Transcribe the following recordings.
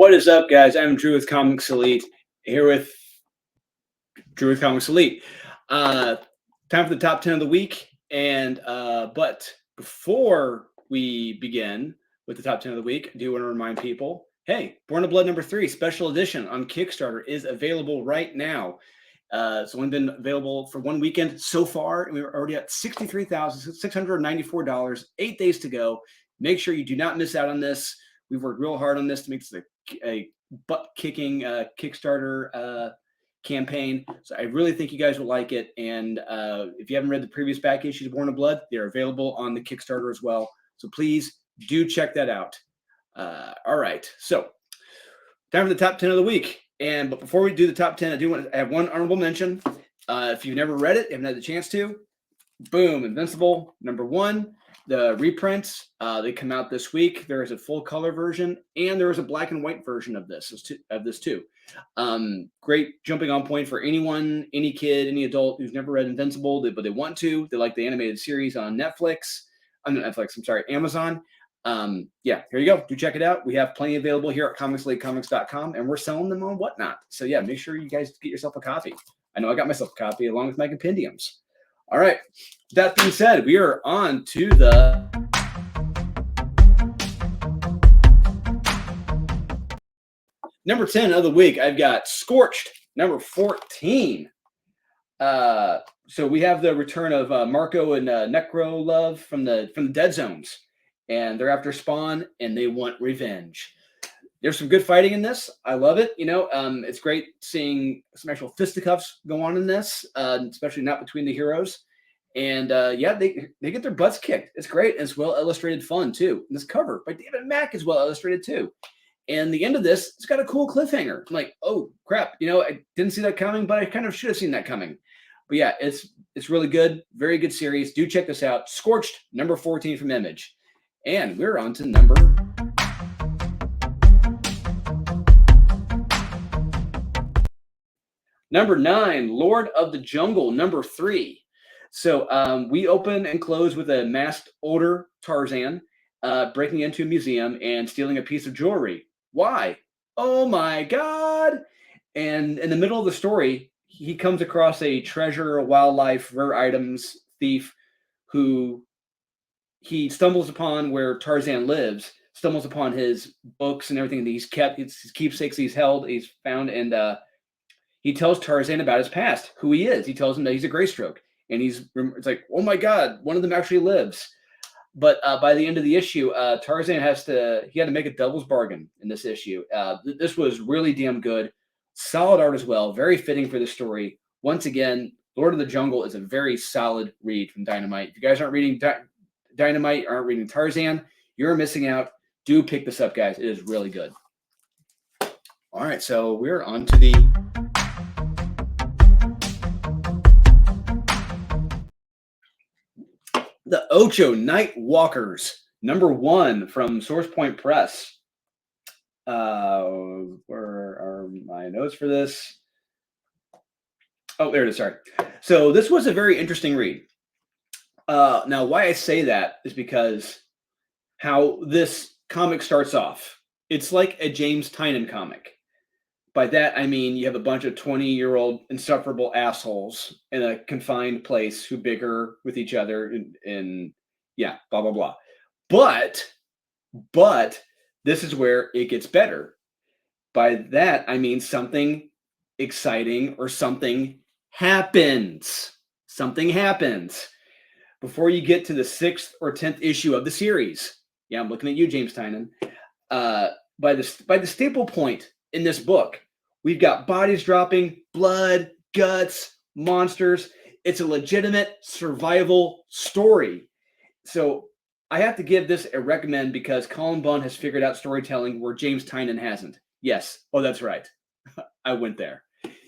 What is up, guys? I'm Drew with Comics Elite, here with Drew with Comics Elite. Time for the top 10 of the week. But before we begin with the top 10 of the week, I do want to remind people, hey, Born of Blood number 3 special edition on Kickstarter is available right now. It's only been available for one weekend so far, and we're already at $63,694, 8 days to go. Make sure you do not miss out on this. We've worked real hard on this to make this a butt-kicking Kickstarter campaign. So I really think you guys will like it. And if you haven't read the previous back issues of Born of Blood, they're available on the Kickstarter as well. So please do check that out. All right. So time for the top 10 of the week. But before we do the top 10, I do want to have one honorable mention. If you've never read it, haven't had the chance to, boom, Invincible number 1. The reprints, they come out this week. There is a full color version, and there is a black and white version of this too. Great jumping on point for anyone, any kid, any adult who's never read Invincible, but they want to. They like the animated series on Netflix. Amazon. Yeah, here you go. Do check it out. We have plenty available here at comicslatecomics.com, and we're selling them on Whatnot. So yeah, make sure you guys get yourself a copy. I know I got myself a copy along with my compendiums. All right. That being said, we are on to the number 10 of the week. I've got Scorched, number 14. So we have the return of Marco and Necro Love from the Dead Zones, and they're after Spawn, and they want revenge. There's some good fighting in this. I love it. It's great seeing some actual fisticuffs go on in this, especially not between the heroes. And yeah, they get their butts kicked. It's great. And it's well illustrated fun too. And this cover by David Mack is well illustrated too. And the end of this, it's got a cool cliffhanger. I'm like, oh crap, I didn't see that coming, but I kind of should have seen that coming. But yeah, it's really good. Very good series. Do check this out. Scorched, number 14 from Image. And we're on to number 9, Lord of the Jungle, number 3. So we open and close with a masked older Tarzan breaking into a museum and stealing a piece of jewelry. Why? Oh my God. And in the middle of the story, he comes across a treasure, wildlife, rare items thief who he stumbles upon where Tarzan lives, stumbles upon his books and everything that he's kept, his keepsakes he's found, and he tells Tarzan about his past, who he is. He tells him that he's a Greystroke. And it's like, oh my God, one of them actually lives. But by the end of the issue, Tarzan had to make a doubles bargain in this issue. This was really damn good. Solid art as well. Very fitting for the story. Once again, Lord of the Jungle is a very solid read from Dynamite. If you guys aren't reading Dynamite, aren't reading Tarzan, you're missing out. Do pick this up, guys. It is really good. All right, so we're on to the Ocho Night Walkers, number 1 from Source Point Press. Where are my notes for this? Oh, there it is. Sorry. So this was a very interesting read. Now, why I say that is because how this comic starts off. It's like a James Tynion comic. By that, I mean you have a bunch of 20-year-old insufferable assholes in a confined place who bicker with each other and yeah, blah, blah, blah. But this is where it gets better. By that, I mean something exciting or something happens. Something happens before you get to the 6th or 10th issue of the series. Yeah, I'm looking at you, James Tynion. By the staple point in this book, we've got bodies dropping, blood, guts, monsters. It's a legitimate survival story. So I have to give this a recommend because Colin Bunn has figured out storytelling where James Tynion hasn't. Yes. Oh, that's right. I went there.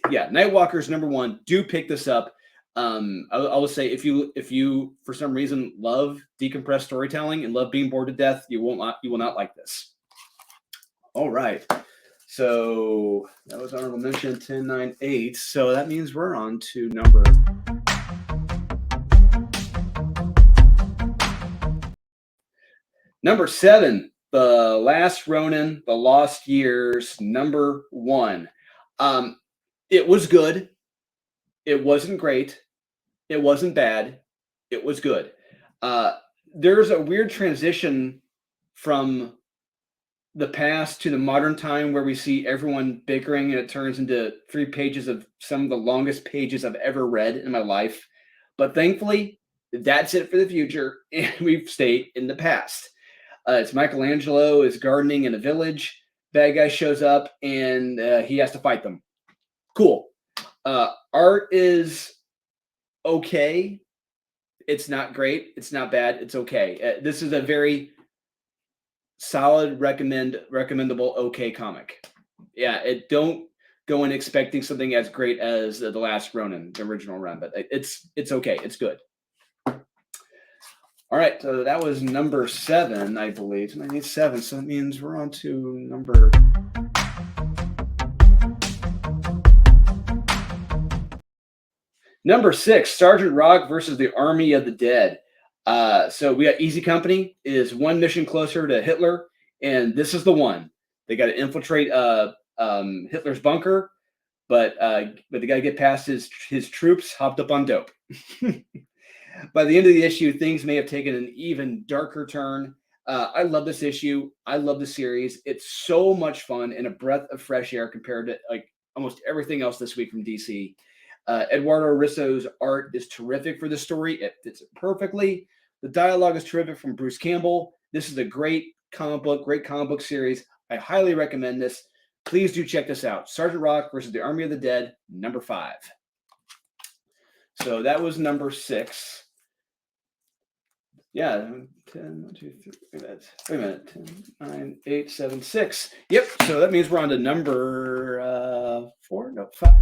Yeah, Nightwalkers number 1. Do pick this up. I will say if you for some reason love decompressed storytelling and love being bored to death, you will not like this. All right. So that was honorable mention 10, 9, 8. So that means we're on to number Number 7, The Last Ronin, The Lost Years, #1. It was good. It wasn't great. It wasn't bad. It was good. Uh, there's a weird transition from the past to the modern time where we see everyone bickering and it turns into 3 pages of some of the longest pages I've ever read in my life. But thankfully, that's it for the future, and we've stayed in the past. It's Michelangelo is gardening in a village. Bad guy shows up and he has to fight them. Cool. Art is okay. It's not great. It's not bad. It's okay. This is a very solid, recommendable, okay comic. Yeah, don't go in expecting something as great as the Last Ronin, the original run, but it's okay. It's good. All right, so that was #7, I believe. I need 7, so that means we're on to number 6, Sergeant Rock versus the Army of the Dead. So we got Easy Company is one mission closer to Hitler, and this is the one. They got to infiltrate Hitler's bunker, but they got to get past his troops hopped up on dope. By the end of the issue, things may have taken an even darker turn. I love this issue. I love the series. It's so much fun and a breath of fresh air compared to like almost everything else this week from DC. Eduardo Risso's art is terrific for the story. It fits it perfectly. The dialogue is terrific from Bruce Campbell. This is a great comic book series. I highly recommend this. Please do check this out. Sergeant Rock versus the Army of the Dead, #5. So that was #6. Yeah, 10, 1, 2, 3. Wait a minute. 10, 9, 8, 7, 6. Yep. So that means we're on to number 4. No, 5.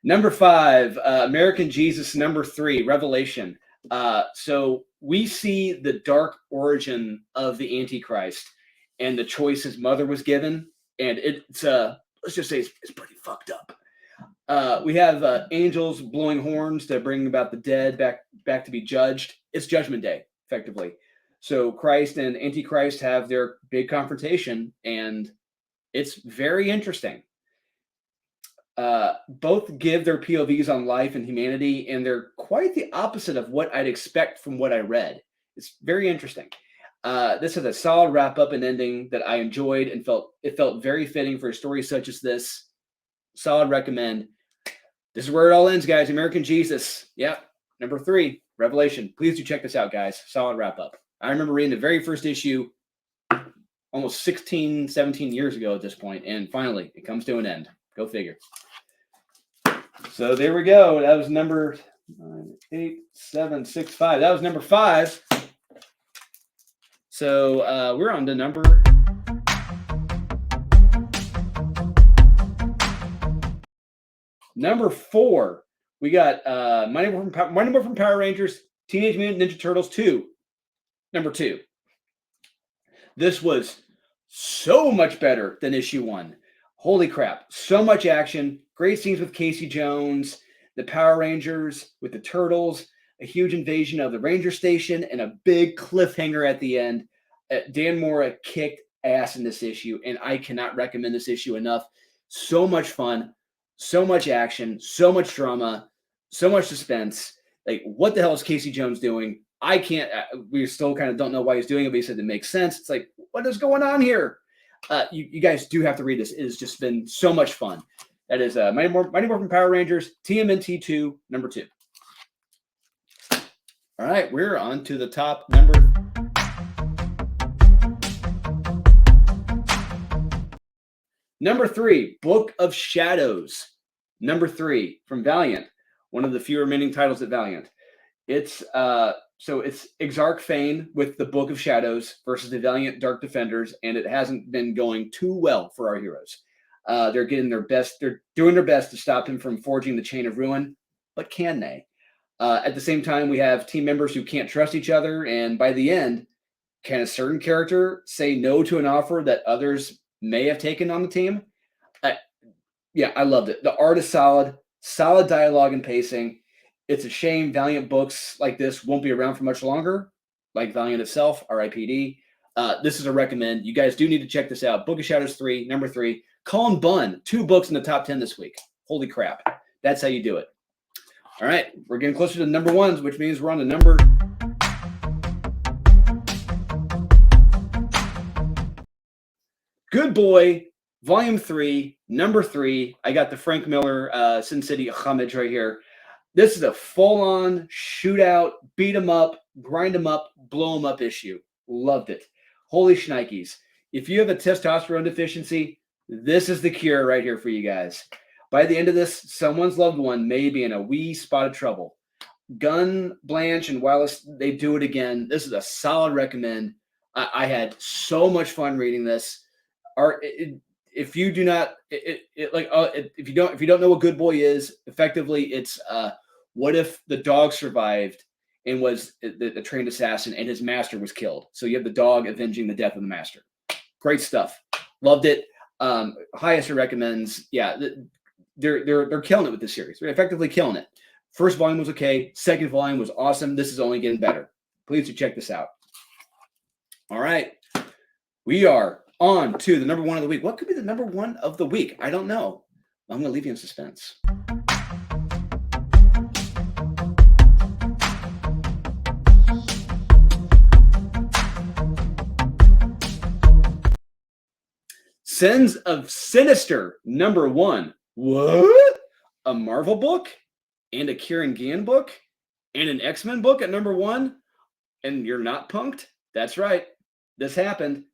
#5, American Jesus. #3, Revelation. So we see the dark origin of the Antichrist and the choice his mother was given, and it's let's just say it's pretty fucked up. We have angels blowing horns to bring about the dead back to be judged. It's Judgment Day, effectively. So Christ and Antichrist have their big confrontation, and it's very interesting. Both give their POVs on life and humanity, and they're quite the opposite of what I'd expect from what I read. It's very interesting. This is a solid wrap-up and ending that I enjoyed and felt very fitting for a story such as this. Solid recommend. This is where it all ends, guys. American Jesus. Yep. #3, Revelation. Please do check this out, guys. Solid wrap-up. I remember reading the very first issue almost 16, 17 years ago at this point, and finally, it comes to an end. Go figure. So there we go. That was number 9, 8, 7, 6, 5. That was #5. So we're on to number Number 4, we got my number from Power Rangers, Teenage Mutant Ninja Turtles 2, #2. This was so much better than issue 1. Holy crap. So much action. Great scenes with Casey Jones, the Power Rangers with the Turtles, a huge invasion of the Ranger Station, and a big cliffhanger at the end. Dan Mora kicked ass in this issue, and I cannot recommend this issue enough. So much fun. So much action, so much drama, so much suspense. Like, what the hell is Casey Jones doing? I can't. We still kind of don't know why he's doing it, but he said it makes sense. It's like, what is going on here? You guys do have to read this. It has just been so much fun. That is Mighty Morphin from Power Rangers, TMNT 2, #2. All right, we're on to the top number. #3, Book of Shadows. #3 from Valiant, one of the few remaining titles at Valiant. It's Exarch Fane with the Book of Shadows versus the Valiant Dark Defenders, and it hasn't been going too well for our heroes. They're getting their best. They're doing their best to stop him from forging the Chain of Ruin, but can they? At the same time, we have team members who can't trust each other, and by the end, can a certain character say no to an offer that others may have taken on the team? Yeah, I loved it. The art is solid dialogue and pacing. It's a shame Valiant books like this won't be around for much longer, like Valiant itself, RIPD. This is a recommend. You guys do need to check this out. Book of Shadows 3, number 3. Colin Bunn, 2 books in the top 10 this week. Holy crap. That's how you do it. All right, we're getting closer to the number ones, which means we're on the number. Good Boy, Volume 3, number 3. I got the Frank Miller Sin City homage right here. This is a full-on shootout, beat 'em up, grind 'em up, blow 'em up issue. Loved it. Holy shnikes. If you have a testosterone deficiency, this is the cure right here for you guys. By the end of this, someone's loved one may be in a wee spot of trouble. Gunn, Blanche, and Wallace, they do it again. This is a solid recommend. I had so much fun reading this. If you do not, if you don't know what Good Boy is, effectively, it's what if the dog survived and was the trained assassin and his master was killed? So you have the dog avenging the death of the master. Great stuff. Loved it. Highest recommends. Yeah, they're killing it with this series. They're effectively killing it. First volume was okay. Second volume was awesome. This is only getting better. Please do check this out. All right. We are on to the number one of the week. What could be the number one of the week? I don't know. I'm going to leave you in suspense. Sins of Sinister, number 1. What? A Marvel book and a Kieran Gillen book and an X-Men book at number 1? And you're not punked? That's right. This happened.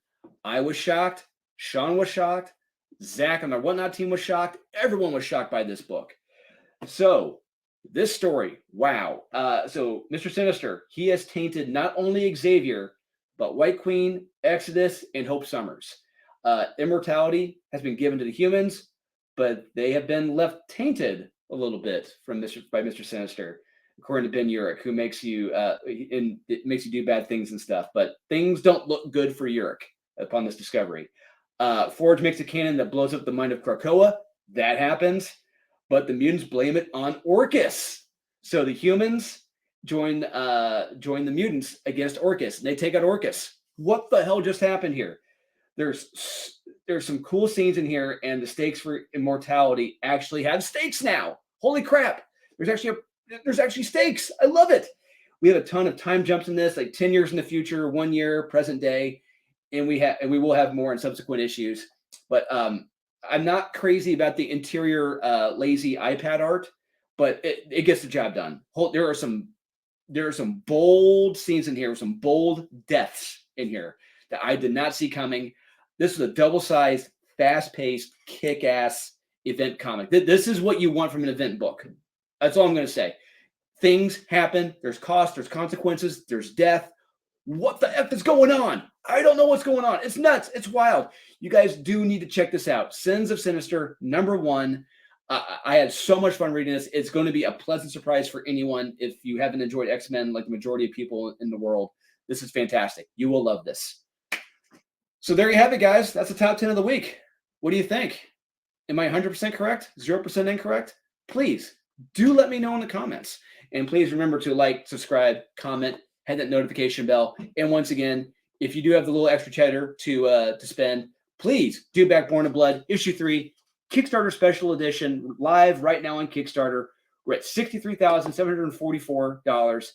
I was shocked. Sean was shocked. Zach and the Whatnot team was shocked. Everyone was shocked by this book. So this story, wow. So Mr. Sinister, he has tainted not only Xavier, but White Queen, Exodus, and Hope Summers. Immortality has been given to the humans, but they have been left tainted a little bit by Mr. Sinister, according to Ben Urich, who makes you it makes you do bad things and stuff. But things don't look good for Urich upon this discovery. Forge makes a cannon that blows up the mind of Krakoa. That happens, but the mutants blame it on Orcus. So the humans join the mutants against Orcus, and they take out Orcus. What the hell just happened here? There's some cool scenes in here, and the stakes for immortality actually have stakes now. Holy crap! There's actually stakes. I love it. We have a ton of time jumps in this, like 10 years in the future, 1 year, present day, and we will have more in subsequent issues. But I'm not crazy about the interior lazy iPad art, but it gets the job done. There are some bold scenes in here, some bold deaths in here that I did not see coming. This is a double-sized, fast-paced, kick-ass event comic. This is what you want from an event book. That's all I'm going to say. Things happen. There's cost. There's consequences. There's death. What the F is going on? I don't know what's going on. It's nuts. It's wild. You guys do need to check this out. Sins of Sinister, number 1. I had so much fun reading this. It's going to be a pleasant surprise for anyone. If you haven't enjoyed X-Men like the majority of people in the world, this is fantastic. You will love this. So there you have it, guys. That's the top 10 of the week. What do you think? Am I 100% correct? 0% incorrect? Please do let me know in the comments. And please remember to like, subscribe, comment, hit that notification bell. And once again, if you do have the little extra cheddar to spend, please do back Born of Blood, issue 3, Kickstarter special edition, live right now on Kickstarter. We're at $63,744.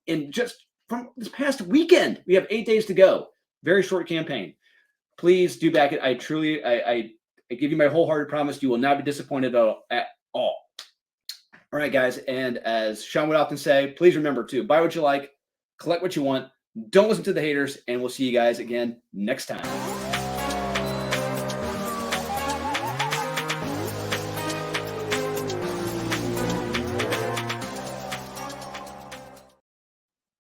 And just from this past weekend, we have 8 days to go. Very short campaign. Please do back it. I give you my wholehearted promise. You will not be disappointed at all. All right, guys. And as Sean would often say, please remember to buy what you like, collect what you want. Don't listen to the haters, and we'll see you guys again next time.